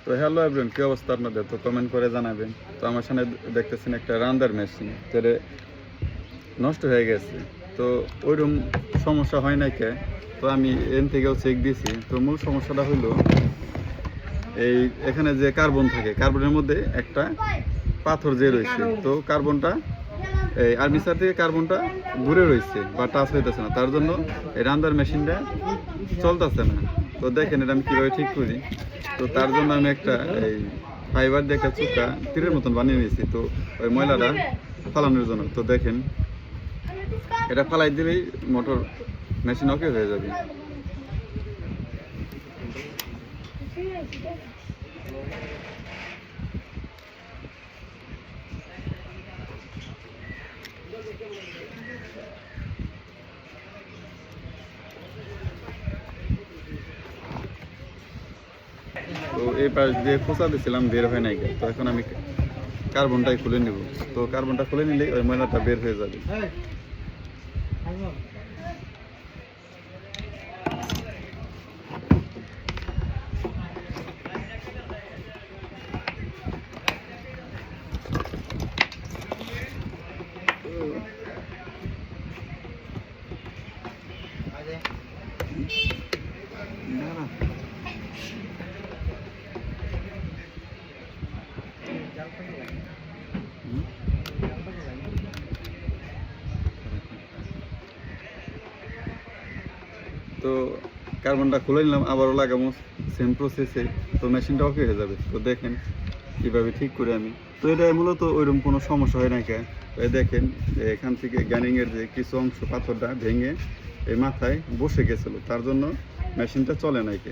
তো hello everyone, কি অবস্থা আপনাদের? তো কমেন্ট করে জানাবেন। তো আমার সামনে দেখতেছেন একটা রান্নার মেশিন, যেটা নষ্ট হয়ে গেছে। তো ওইরকম সমস্যা হয় নাই কে? তো আমি এন থেকেও চেক দিয়েছি। তো মূল সমস্যাটা হলো এখানে যে কার্বন থাকে, কার্বনের মধ্যে একটা পাথর যে রয়েছে, তো কার্বনটা এই আর্মিচার থেকে কার্বনটা দূরে রয়েছে বা টাচ হইতেছে না, তার জন্য এই রান্নার মেশিনটা চলতেছে না। তো দেখেন এটা আমি কীভাবে ঠিক করি। তো তার জন্য আমি একটা এই ফাইবার দিয়ে একটা চুকা তীরের মতন বানিয়ে নিয়েছি, তো ওই ময়লাটা ফালানোর জন্য। তো দেখেন এটা ফালাই দিলেই মোটর মেশিন ওকে হয়ে যাবে। তো এই পাশ দিয়ে খোঁচা দিয়েছিলাম, বের হয় নাই। তো এখন আমি কার্বনটাই খুলে নিব। তো কার্বনটা খুলে নিলেই ওই ময়লাটা বের হয়ে যাবে। তো কার্বনটা খুলে নিলাম, আবারও লাগাবো সেম প্রসেসে। তো মেশিনটা ওকে হয়ে যাবে। তো দেখেন কীভাবে ঠিক করে আমি। তো এটা মূলত ওইরকম কোনো সমস্যা হয় না কে। দেখেন এখান থেকে গ্যানিংয়ের যে কিছু অংশ পাথরটা ভেঙে এই মাথায় বসে গেছিলো, তার জন্য মেশিনটা চলে নাই কে।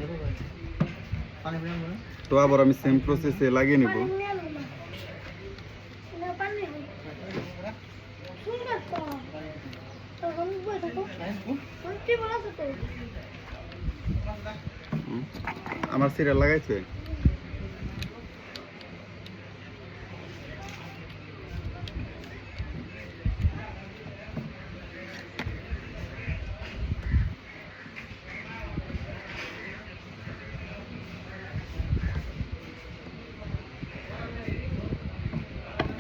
তো আবার আমি সেম প্রসেসে লাগিয়ে নিব। আমার সিরিয়াল লাগাইছে।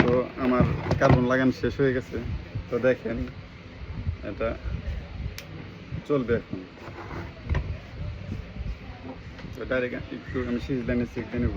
তো আমার কার্বন লাগানো শেষ হয়ে গেছে। তো দেখেন এটা চলবে এখন। তো ডাইরেক্ট একটু আমি সিজ লাইনে চেক দিয়ে নেব।